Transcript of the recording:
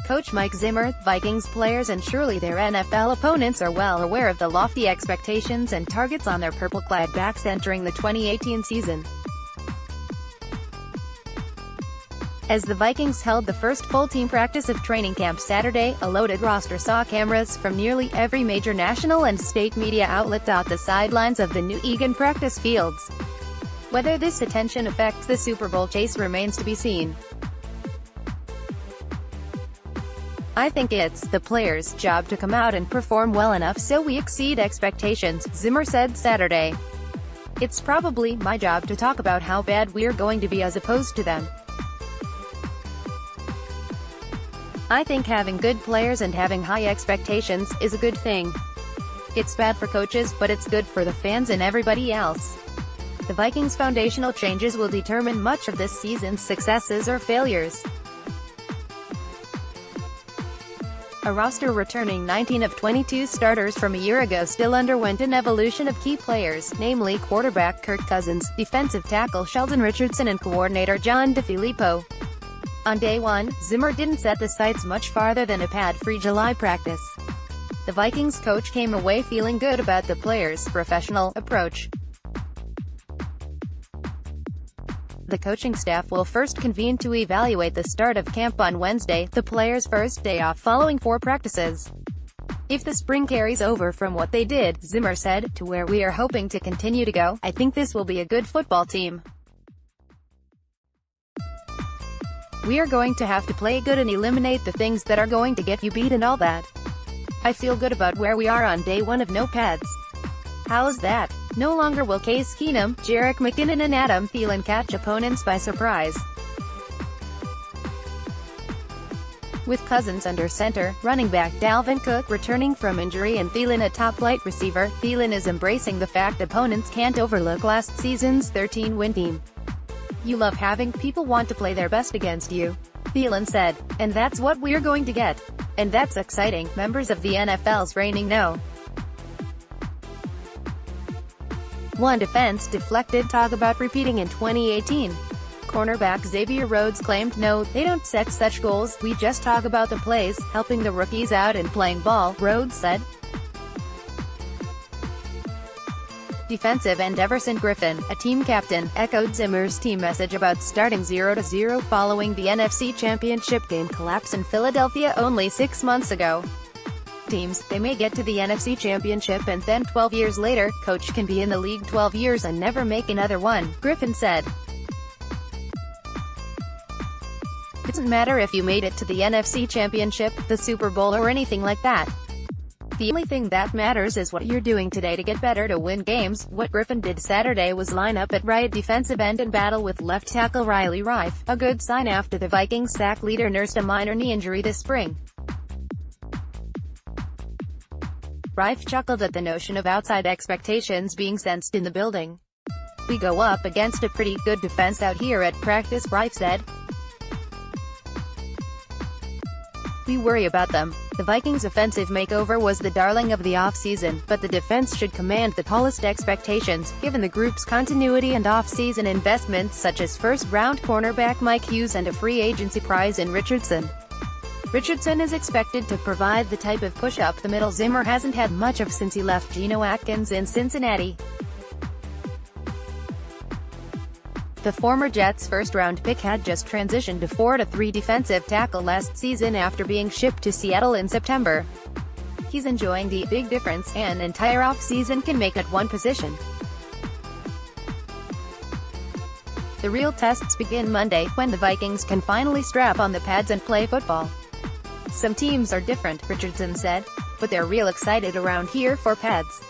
coach Mike Zimmer, Vikings players and surely their NFL opponents are well aware of the lofty expectations and targets on their purple-clad backs entering the 2018 season. As the Vikings held the first full team practice of training camp Saturday, a loaded roster saw cameras from nearly every major national and state media outlet dot the sidelines of the new Eagan practice fields. Whether this attention affects the Super Bowl chase remains to be seen. "I think it's the players' job to come out and perform well enough so we exceed expectations," Zimmer said Saturday. "It's probably my job to talk about how bad we're going to be as opposed to them. I think having good players and having high expectations is a good thing. It's bad for coaches, but it's good for the fans and everybody else." The Vikings' foundational changes will determine much of this season's successes or failures. A roster returning 19 of 22 starters from a year ago still underwent an evolution of key players, namely quarterback Kirk Cousins, defensive tackle Sheldon Richardson and coordinator John DeFilippo. On day one, Zimmer didn't set the sights much farther than a pad-free July practice. The Vikings coach came away feeling good about the players' professional approach. The coaching staff will first convene to evaluate the start of camp on Wednesday, the players' first day off following 4 practices. "If the spring carries over from what they did," Zimmer said, "to where we are hoping to continue to go, I think this will be a good football team. We are going to have to play good and eliminate the things that are going to get you beat and all that. I feel good about where we are on day one of no pads. How's that? No longer will Case Keenum, Jerick McKinnon and Adam Thielen catch opponents by surprise." With Cousins under center, running back Dalvin Cook returning from injury and Thielen a top-flight receiver, Thielen is embracing the fact opponents can't overlook last season's 13-win team. "You love having people want to play their best against you," Thielen said, "and that's what we're going to get. And that's exciting." Members of the NFL's reigning No. 1 defense deflected talk about repeating in 2018. Cornerback Xavier Rhodes claimed, "No, they don't set such goals, we just talk about the plays, helping the rookies out and playing ball," Rhodes said. Defensive end Everson Griffin, a team captain, echoed Zimmer's team message about starting 0-0 following the NFC Championship game collapse in Philadelphia only 6 months ago. "Teams, they may get to the NFC Championship and then 12 years later, coach can be in the league 12 years and never make another one," Griffin said. "It doesn't matter if you made it to the NFC Championship, the Super Bowl or anything like that. The only thing that matters is what you're doing today to get better to win games." What Griffin did Saturday was line up at right defensive end and battle with left tackle Riley Reiff, a good sign after the Vikings sack leader nursed a minor knee injury this spring. Reiff chuckled at the notion of outside expectations being sensed in the building. "We go up against a pretty good defense out here at practice," Reiff said. "We worry about them." The Vikings' offensive makeover was the darling of the offseason, but the defense should command the tallest expectations, given the group's continuity and off-season investments such as first-round cornerback Mike Hughes and a free agency prize in Richardson. Richardson is expected to provide the type of push up the middle Zimmer hasn't had much of since he left Geno Atkins in Cincinnati. The former Jets' first-round pick had just transitioned to 4-3 defensive tackle last season after being shipped to Seattle in September. He's enjoying the big difference an entire off-season can make at one position. The real tests begin Monday, when the Vikings can finally strap on the pads and play football. "Some teams are different," Richardson said, "but they're real excited around here for pads.